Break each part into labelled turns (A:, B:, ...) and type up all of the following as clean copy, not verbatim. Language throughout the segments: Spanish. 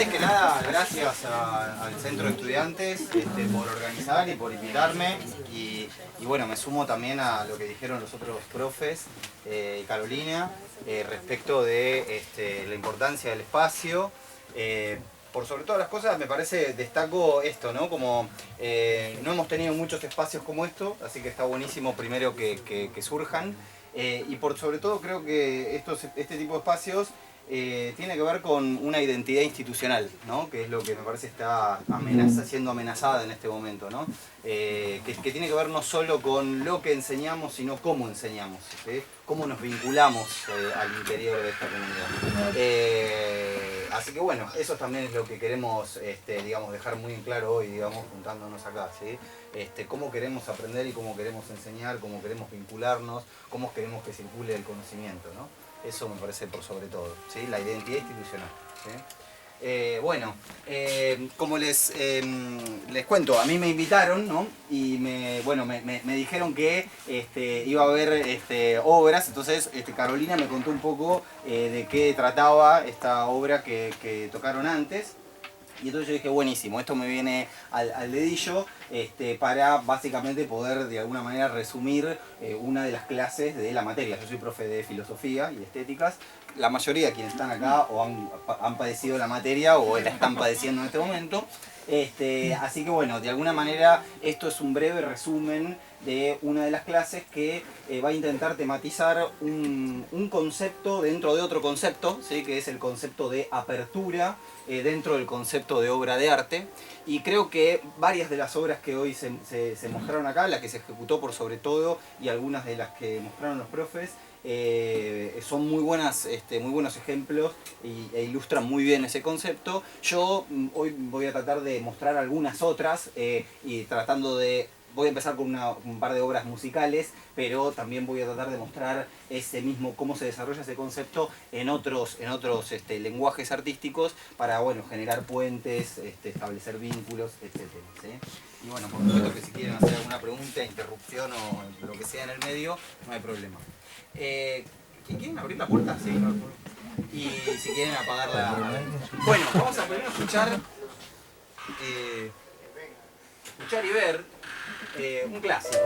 A: antes que nada, gracias al Centro de Estudiantes por organizar y por invitarme. Y bueno, me sumo también a lo que dijeron los otros profes y Carolina respecto de la importancia del espacio. Por sobre todas las cosas, me parece, destaco esto, ¿no? Como no hemos tenido muchos espacios como esto, así que está buenísimo primero que surjan. Y por sobre todo creo que este tipo de espacios tiene que ver con una identidad institucional, ¿no? Que es lo que me parece está siendo amenazada en este momento, ¿no? Que tiene que ver no solo con lo que enseñamos, sino cómo enseñamos, ¿sí? Cómo nos vinculamos al interior de esta comunidad. Así que bueno, eso también es lo que queremos digamos, dejar muy en claro hoy, digamos, juntándonos acá, ¿sí? Cómo queremos aprender y cómo queremos enseñar, cómo queremos vincularnos, cómo queremos que circule el conocimiento, ¿no? Eso me parece por sobre todo, ¿sí? La identidad institucional, ¿sí? Bueno, como les cuento, a mí me invitaron, ¿no? Y me dijeron que iba a haber obras, entonces Carolina me contó un poco de qué trataba esta obra que tocaron antes. Y entonces yo dije, buenísimo, esto me viene al dedillo para básicamente poder de alguna manera resumir una de las clases de la materia. Yo soy profe de filosofía y estéticas. La mayoría de quienes están acá o han padecido la materia o la están padeciendo en este momento. Así que bueno, de alguna manera esto es un breve resumen de una de las clases que va a intentar tematizar un concepto dentro de otro concepto, ¿sí? Que es el concepto de apertura dentro del concepto de obra de arte. Y creo que varias de las obras que hoy se mostraron acá, la que se ejecutó por sobre todo y algunas de las que mostraron los profes, son muy buenos ejemplos e ilustran muy bien ese concepto. Yo hoy voy a tratar de mostrar algunas otras y tratando de... Voy a empezar con un par de obras musicales, pero también voy a tratar de mostrar cómo se desarrolla ese concepto en otros lenguajes artísticos para bueno, generar puentes, establecer vínculos, etc. ¿Sí? Y bueno, por supuesto que si quieren hacer alguna pregunta, interrupción o lo que sea en el medio, no hay problema. ¿Quieren abrir la puerta? Sí. Y si quieren apagarla. Bueno, vamos a primero escuchar y ver un clásico.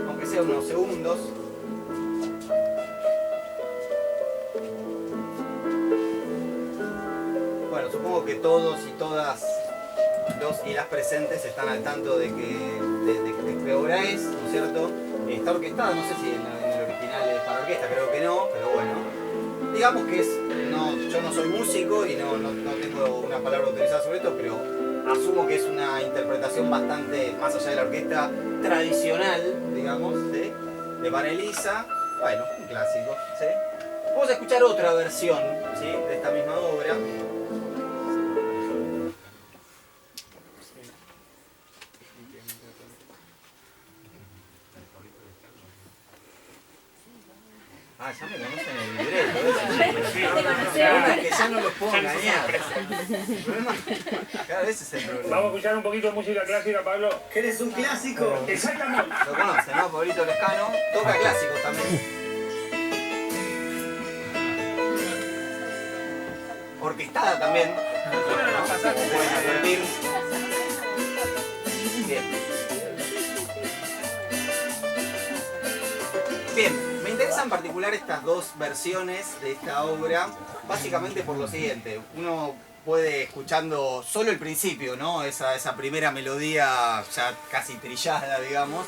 A: Aunque sea unos segundos. Bueno, supongo que todos y todas los y las presentes están al tanto de qué obra es, ¿no es cierto? Está orquestada, no sé si en el original es para orquesta, creo que no, pero bueno. Digamos que yo no soy músico y no tengo una palabra autorizada sobre esto, pero asumo que es una interpretación bastante, más allá de la orquesta, tradicional, digamos, ¿sí? De Para Elisa. Bueno, un clásico, ¿sí? Vamos a escuchar otra versión, ¿sí? De esta misma obra. Ah, ya me conocen el libreto. Que ya no los puedo engañar. Cada vez es el problema.
B: Vamos a escuchar un poquito de música clásica, Pablo.
C: ¿Querés un clásico?
B: Exactamente.
A: Lo conocen, ¿no? Pablito Lescano. Toca clásicos también. Orquestada también. Pueden advertir. Bien. Bien. Me interesan en particular estas dos versiones de esta obra, básicamente por lo siguiente. Uno puede, escuchando solo el principio, ¿no? Esa primera melodía ya casi trillada, digamos,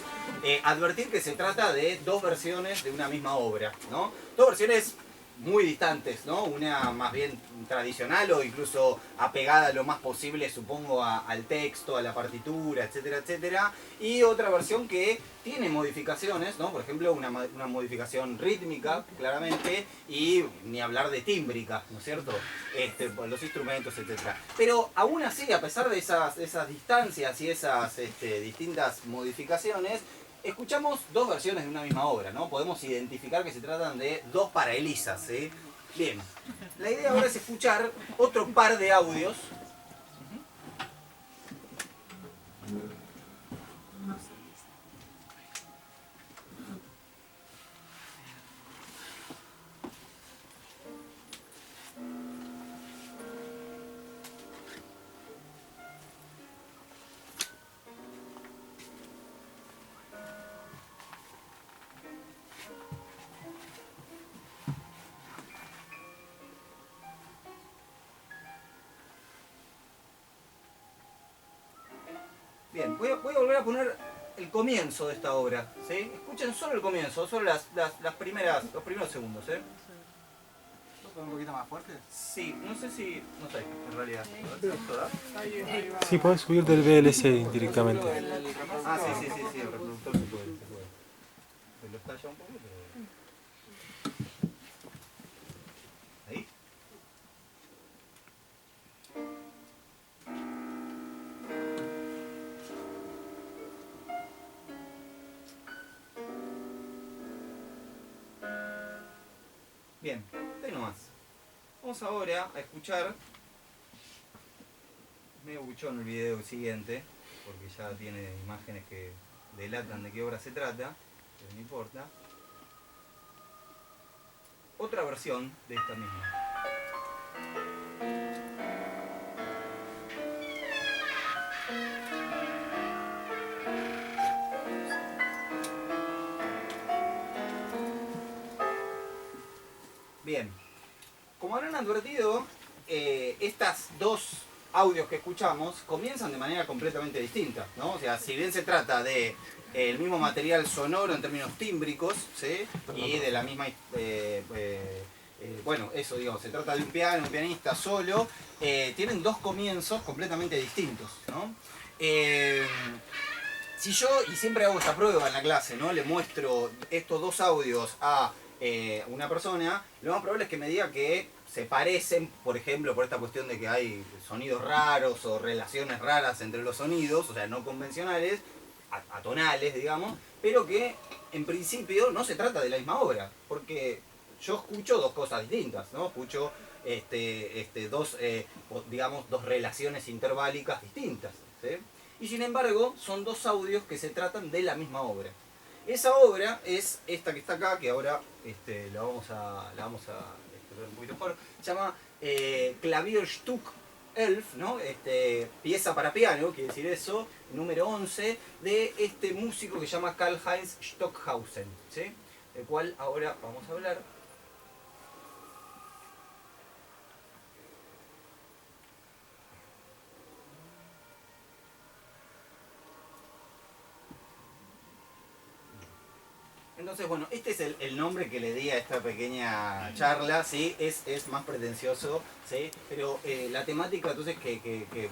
A: advertir que se trata de dos versiones de una misma obra, ¿no? Dos versiones muy distantes, ¿no? Una más bien tradicional o incluso apegada lo más posible, supongo, al texto, a la partitura, etcétera, etcétera. Y otra versión que tiene modificaciones, ¿no? Por ejemplo, una modificación rítmica, claramente, y ni hablar de tímbrica, ¿no es cierto? Los instrumentos, etcétera. Pero aún así, a pesar de esas distancias y esas distintas modificaciones, escuchamos dos versiones de una misma obra, ¿no? Podemos identificar que se tratan de dos Para Elisas, ¿sí? Bien. La idea ahora es escuchar otro par de audios. Bien, voy a volver a poner el comienzo de esta obra, ¿sí? Escuchen solo el comienzo, solo los primeros segundos, ¿eh?
C: ¿Un poquito más fuerte?
A: Sí, no sé si... no sé, en realidad. ¿Esto da?
D: Sí, podés subir del VLC directamente.
A: Ah, sí, el reproductor se puede. Se lo estalla un poco, pero... ¿Ahí? Bien, ahí nomás. Vamos ahora a escuchar... medio buchón el video siguiente, porque ya tiene imágenes que delatan de qué obra se trata, pero no importa. Otra versión de esta misma. Bien, como habrán advertido, estas dos audios que escuchamos comienzan de manera completamente distinta, ¿no? O sea, si bien se trata de el mismo material sonoro en términos tímbricos, ¿sí? Y de la misma... bueno, eso, digamos, se trata de un piano, un pianista solo, tienen dos comienzos completamente distintos, ¿no? Si yo, y siempre hago esta prueba en la clase, ¿no? Le muestro estos dos audios a una persona, lo más probable es que me diga que se parecen, por ejemplo, por esta cuestión de que hay sonidos raros o relaciones raras entre los sonidos, o sea, no convencionales, atonales, digamos, pero que en principio no se trata de la misma obra, porque yo escucho dos cosas distintas, ¿no? Escucho dos relaciones interválicas distintas, ¿sí? Y sin embargo, son dos audios que se tratan de la misma obra. Esa obra es esta que está acá, que ahora la vamos a ver un poquito mejor. Se llama Klavierstück 11, ¿no? Pieza para piano, quiere decir eso, número 11, de este músico que se llama Karl-Heinz Stockhausen, ¿sí? Del cual ahora vamos a hablar. Entonces, bueno, este es el nombre que le di a esta pequeña charla, ¿sí? Es más pretencioso, ¿sí? Pero la temática, entonces, que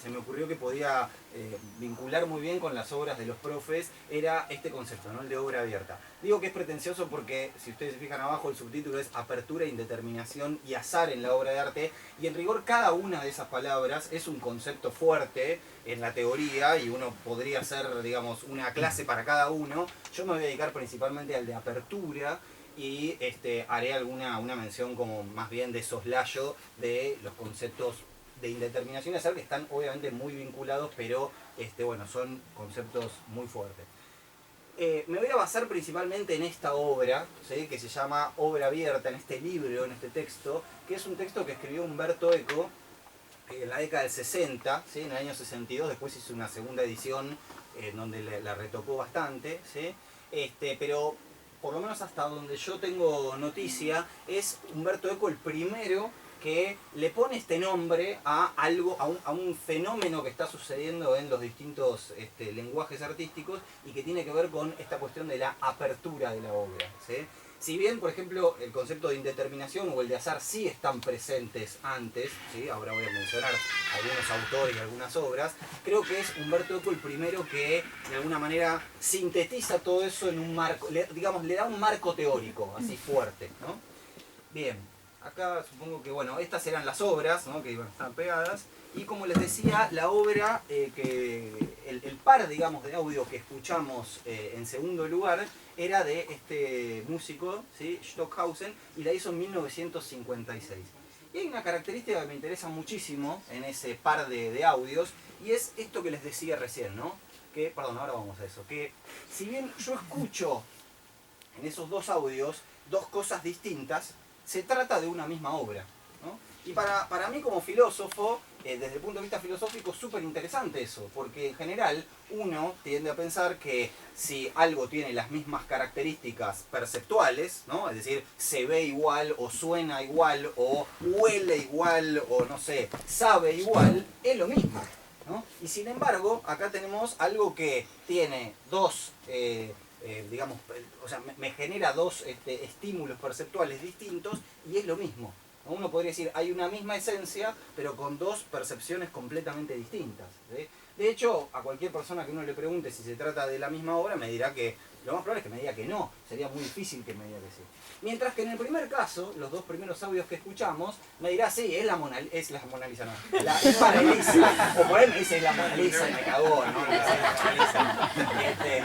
A: se me ocurrió que podía vincular muy bien con las obras de los profes, era este concepto, ¿no? El de obra abierta. Digo que es pretencioso porque, si ustedes se fijan abajo, el subtítulo es Apertura, Indeterminación y Azar en la obra de arte, y en rigor cada una de esas palabras es un concepto fuerte en la teoría, y uno podría hacer, digamos, una clase para cada uno. Yo me voy a dedicar principalmente al de apertura y haré una mención como más bien de soslayo de los conceptos de indeterminación y azar, que están obviamente muy vinculados, pero bueno, son conceptos muy fuertes. Me voy a basar principalmente en esta obra, ¿sí? Que se llama Obra Abierta, en este libro, en este texto, que es un texto que escribió Umberto Eco en la década del 60, ¿sí? En el año 62, después hizo una segunda edición donde la retocó bastante, ¿sí? Pero por lo menos hasta donde yo tengo noticia, es Umberto Eco el primero que le pone este nombre a algo, a un fenómeno que está sucediendo en los distintos lenguajes artísticos y que tiene que ver con esta cuestión de la apertura de la obra, ¿sí? Si bien, por ejemplo, el concepto de indeterminación o el de azar sí están presentes antes, ¿sí? Ahora voy a mencionar algunos autores y algunas obras, creo que es Umberto Eco el primero que de alguna manera sintetiza todo eso en un marco, digamos, le da un marco teórico así fuerte, ¿no? Bien, acá supongo que, bueno, estas eran las obras, ¿no? Que iban a estar pegadas, y como les decía, la obra, el par, digamos, de audio que escuchamos en segundo lugar, era de este músico, ¿sí? Stockhausen, y la hizo en 1956. Y hay una característica que me interesa muchísimo en ese par de audios, y es esto que les decía recién, ¿no? Que, perdón, ahora vamos a eso, que si bien yo escucho en esos dos audios dos cosas distintas, se trata de una misma obra, ¿no? Y para mí como filósofo, desde el punto de vista filosófico, es súper interesante eso, porque en general uno tiende a pensar que si algo tiene las mismas características perceptuales, ¿no? Es decir, se ve igual, o suena igual, o huele igual, o no sé, sabe igual, es lo mismo. ¿no? Y sin embargo, acá tenemos algo que tiene dos, digamos, o sea, me genera dos estímulos perceptuales distintos y es lo mismo. Uno podría decir, hay una misma esencia, pero con dos percepciones completamente distintas, ¿sí? De hecho, a cualquier persona que uno le pregunte si se trata de la misma obra, me dirá que lo más probable es que me diga que no. Sería muy difícil que me diga que sí. Mientras que en el primer caso, los dos primeros audios que escuchamos, me dirá, sí, es la Mona Lisa, no. Es para Elisa. O por ahí me dice, es la Mona Lisa y me cagó, ¿no? Es la Mona Lisa.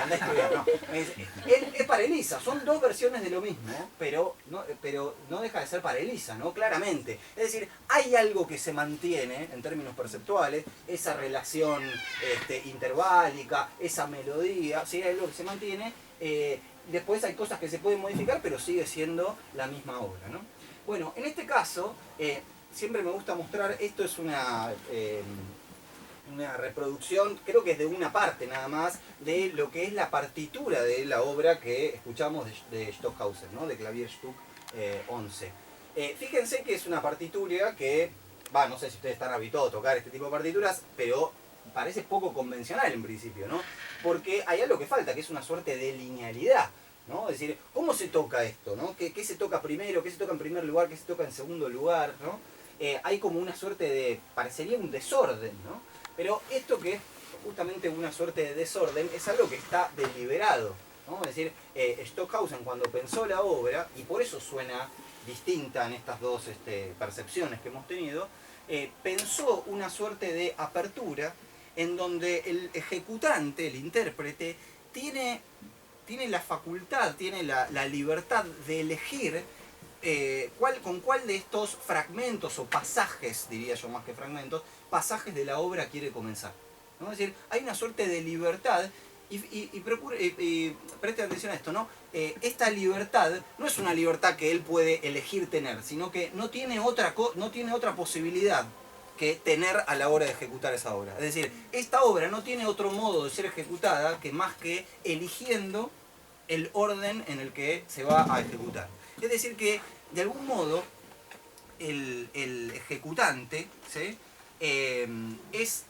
A: Andá a estudiar, no. Me dice, es para Elisa. Son dos versiones de lo mismo, pero no deja de ser para Elisa, ¿no? Claramente. Es decir, hay algo que se mantiene en términos perceptuales, esa relación interválica, esa melodía, ¿sí? Hay algo que se mantiene. Después hay cosas que se pueden modificar, pero sigue siendo la misma obra, ¿no? Bueno, en este caso, siempre me gusta mostrar, esto es una reproducción, creo que es de una parte nada más, de lo que es la partitura de la obra que escuchamos de Stockhausen, ¿no? De Klavierstück 11. Fíjense que es una partitura que, no sé si ustedes están habituados a tocar este tipo de partituras, pero parece poco convencional en principio, ¿no? Porque hay algo que falta, que es una suerte de linealidad, ¿no? Es decir, ¿cómo se toca esto, ¿no? ¿Qué se toca primero? ¿Qué se toca en primer lugar? ¿Qué se toca en segundo lugar? ¿No? Hay como una suerte de, parecería un desorden, ¿no? Pero esto que es justamente una suerte de desorden es algo que está deliberado, ¿no? Es decir, Stockhausen cuando pensó la obra, y por eso suena distinta en estas dos percepciones que hemos tenido, pensó una suerte de apertura en donde el ejecutante, el intérprete, tiene la facultad, tiene la libertad de elegir con cuál de estos fragmentos o pasajes, diría yo más que fragmentos, pasajes de la obra quiere comenzar, ¿no? Es decir, hay una suerte de libertad y preste atención a esto, ¿no? Esta libertad no es una libertad que él puede elegir tener, sino que no tiene otra posibilidad que tener a la hora de ejecutar esa obra. Es decir, esta obra no tiene otro modo de ser ejecutada que más que eligiendo el orden en el que se va a ejecutar. Es decir que, de algún modo, el ejecutante, ¿sí? Es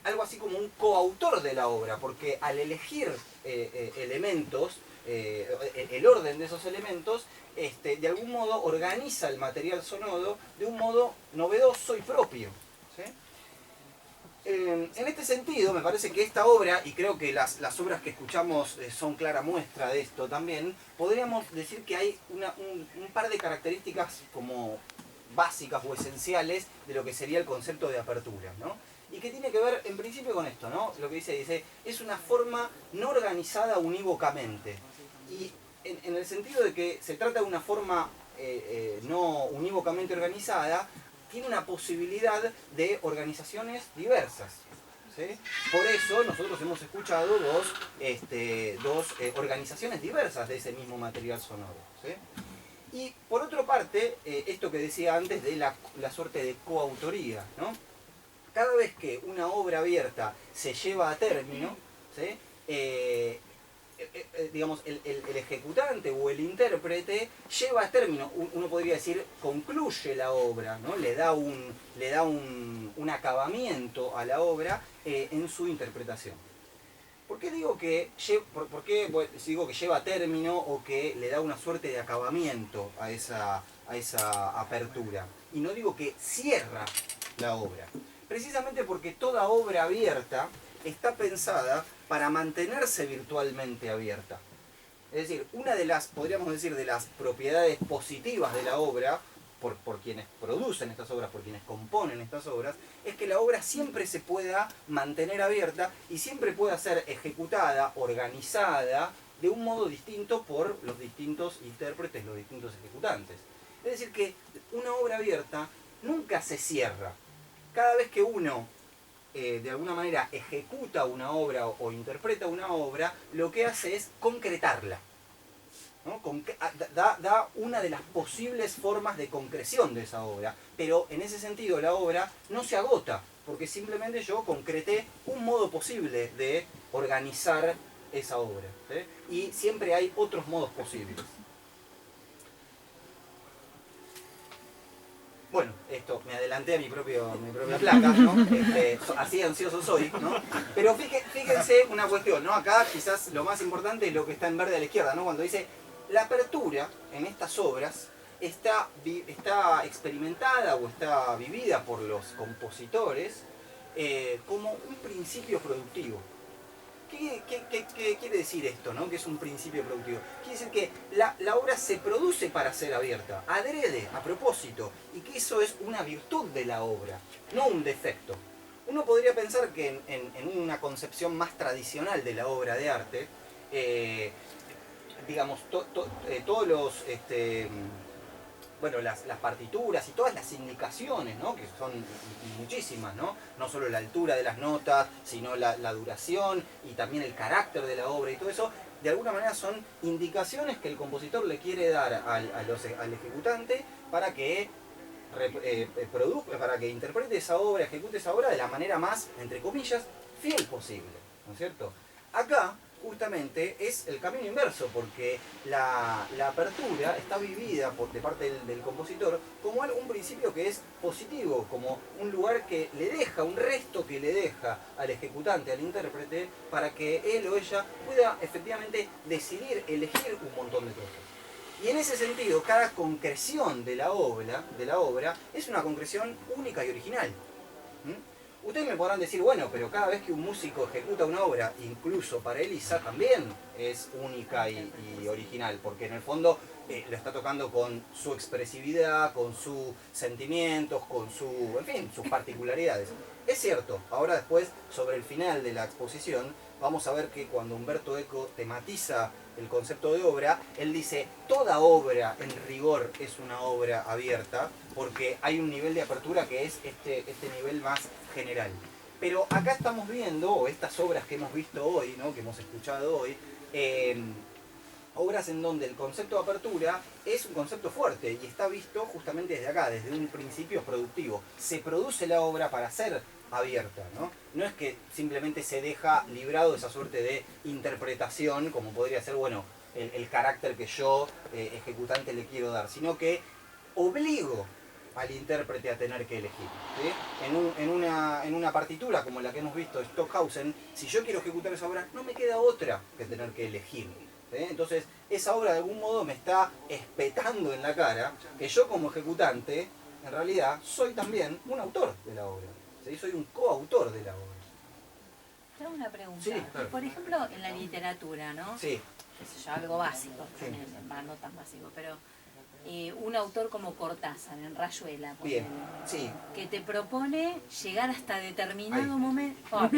A: algo así como un coautor de la obra, porque al elegir elementos, el orden de esos elementos, de algún modo organiza el material sonoro de un modo novedoso y propio, ¿sí? En este sentido, me parece que esta obra, y creo que las obras que escuchamos son clara muestra de esto también, podríamos decir que hay un par de características como básicas o esenciales de lo que sería el concepto de apertura, ¿no? Y que tiene que ver en principio con esto, ¿no? Lo que dice, es una forma no organizada unívocamente. Y en el sentido de que se trata de una forma no unívocamente organizada, tiene una posibilidad de organizaciones diversas, ¿sí? Por eso nosotros hemos escuchado dos organizaciones diversas de ese mismo material sonoro, ¿sí? Y por otra parte, esto que decía antes de la suerte de coautoría, ¿no? Cada vez que una obra abierta se lleva a término, ¿sí? Digamos, el ejecutante o el intérprete lleva a término, uno podría decir, concluye la obra, ¿no? Le da un acabamiento a la obra en su interpretación. ¿Por qué digo que lleva a término o que le da una suerte de acabamiento a esa apertura? Y no digo que cierra la obra. Precisamente porque toda obra abierta está pensada para mantenerse virtualmente abierta. Es decir, una de las, podríamos decir, de las propiedades positivas de la obra, por quienes producen estas obras, por quienes componen estas obras, es que la obra siempre se pueda mantener abierta y siempre pueda ser ejecutada, organizada, de un modo distinto por los distintos intérpretes, los distintos ejecutantes. Es decir, que una obra abierta nunca se cierra. Cada vez que uno de alguna manera ejecuta una obra o interpreta una obra, lo que hace es concretarla, ¿no? Da una de las posibles formas de concreción de esa obra, pero en ese sentido la obra no se agota, porque simplemente yo concreté un modo posible de organizar esa obra, ¿sí? Y siempre hay otros modos posibles. Bueno, esto, me adelanté a mi propia placa, ¿no? Así ansioso soy, ¿no? Pero fíjense una cuestión, ¿no? Acá quizás lo más importante es lo que está en verde a la izquierda, ¿no? Cuando dice, la apertura en estas obras está experimentada o está vivida por los compositores como un principio productivo. ¿Qué quiere decir esto, ¿no? Que es un principio productivo. Quiere decir que la obra se produce para ser abierta, adrede, a propósito, y que eso es una virtud de la obra, no un defecto. Uno podría pensar que en una concepción más tradicional de la obra de arte, digamos, todos los... bueno, las partituras y todas las indicaciones, ¿no? Que son muchísimas, ¿no? No solo la altura de las notas, sino la duración y también el carácter de la obra y todo eso, de alguna manera son indicaciones que el compositor le quiere dar al ejecutante para que para que interprete esa obra, ejecute esa obra de la manera más, entre comillas, fiel posible, ¿no es cierto? Acá, justamente, es el camino inverso, porque la apertura está vivida de parte del compositor como un principio que es positivo, como un lugar que le deja, un resto que le deja al ejecutante, al intérprete, para que él o ella pueda efectivamente decidir, elegir un montón de cosas. Y en ese sentido, cada concreción de la obra es una concreción única y original. Ustedes me podrán decir, bueno, pero cada vez que un músico ejecuta una obra, incluso para Elisa, también es única y original, porque en el fondo lo está tocando con su expresividad, con sus sentimientos, con en fin, sus particularidades. Es cierto, ahora después, sobre el final de la exposición, vamos a ver que cuando Umberto Eco tematiza el concepto de obra, él dice, toda obra en rigor es una obra abierta, porque hay un nivel de apertura que es este nivel más general. Pero acá estamos viendo, o estas obras que hemos visto hoy, ¿no? Que hemos escuchado hoy, obras en donde el concepto de apertura es un concepto fuerte y está visto justamente desde acá, desde un principio productivo. Se produce la obra para ser abierta, ¿no? No es que simplemente se deja librado esa suerte de interpretación, como podría ser, bueno, el carácter que yo, ejecutante, le quiero dar, sino que obligo al intérprete a tener que elegir, ¿sí? En una partitura como la que hemos visto de Stockhausen, si yo quiero ejecutar esa obra, no me queda otra que tener que elegir, ¿sí? Entonces, esa obra de algún modo me está espetando en la cara que yo como ejecutante, en realidad, soy también un autor de la obra, ¿sí? Soy un coautor de la obra.
E: Tengo una pregunta.
A: Sí, claro.
E: Por ejemplo, en la literatura, ¿no?
A: Sí.
E: Qué sé yo, algo básico,
A: Sí.
E: no tan básico, pero un autor como Cortázar, en Rayuela,
A: Bien,
E: ponele,
A: sí.
E: que te propone llegar hasta determinado
A: Ay.
E: momento...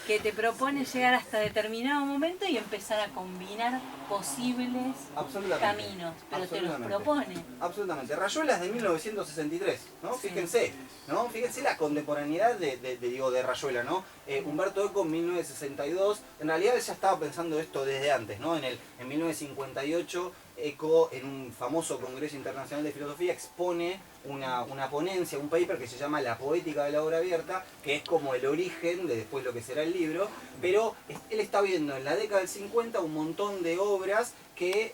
E: que te propone llegar hasta determinado momento y empezar a combinar posibles
A: Absolutamente.
E: caminos, pero te los
A: Absolutamente.
E: propone.
A: Absolutamente. Rayuela es de 1963, ¿no?
E: Sí.
A: Fíjense, ¿no? Fíjense la contemporaneidad de Rayuela, ¿no? Humberto Eco en 1962, en realidad él ya estaba pensando esto desde antes, ¿no? En 1958 Eco, en un famoso Congreso Internacional de Filosofía, expone una ponencia, un paper que se llama La Poética de la Obra Abierta, que es como el origen de después lo que será el libro, pero él está viendo en la década del 50 un montón de obras que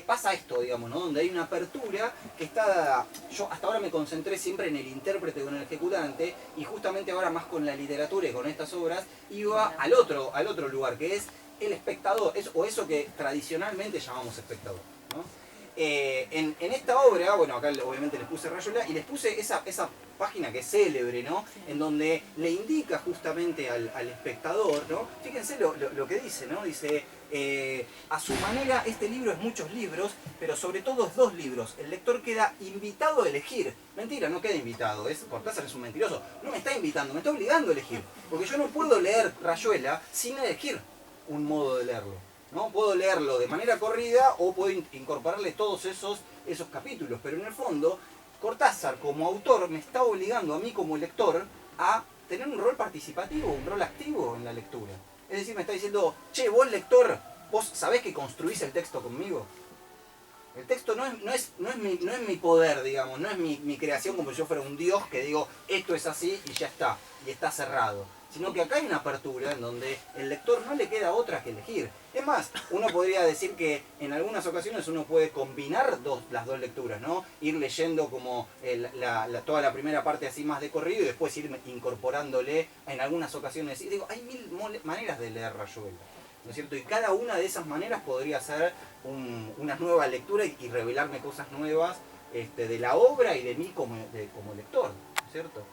A: pasa esto, digamos, ¿no? Donde hay una apertura que está dada. Yo hasta ahora me concentré siempre en el intérprete con el ejecutante, y justamente ahora más con la literatura y con estas obras, iba al otro lugar, que es el espectador, o eso que tradicionalmente llamamos espectador, ¿no? En esta obra, bueno, acá obviamente les puse Rayuela y les puse esa página que es célebre, ¿no? En donde le indica justamente al espectador, ¿no? Fíjense lo que dice, ¿no? Dice, a su manera este libro es muchos libros, pero sobre todo es 2 libros. El lector queda invitado a elegir. Mentira, no queda invitado, Cortázar es un mentiroso. No me está invitando, me está obligando a elegir. Porque yo no puedo leer Rayuela sin elegir un modo de leerlo, ¿no? Puedo leerlo de manera corrida o puedo incorporarle todos esos capítulos, pero en el fondo Cortázar como autor me está obligando a mí como lector a tener un rol participativo, un rol activo en la lectura. Es decir, me está diciendo, che, vos lector, vos sabés que construís el texto conmigo. El texto no es mi poder, digamos, no es mi creación como si yo fuera un dios que digo, esto es así y ya está, y está cerrado. Sino que acá hay una apertura en donde el lector no le queda otra que elegir. Es más, uno podría decir que en algunas ocasiones uno puede combinar las dos lecturas, ¿no? Ir leyendo como toda la primera parte así más de corrido y después ir incorporándole en algunas ocasiones. Y digo, hay mil maneras de leer Rayuela, ¿no es cierto? Y cada una de esas maneras podría ser una nueva lectura y revelarme cosas nuevas de la obra y de mí como lector, ¿no es cierto?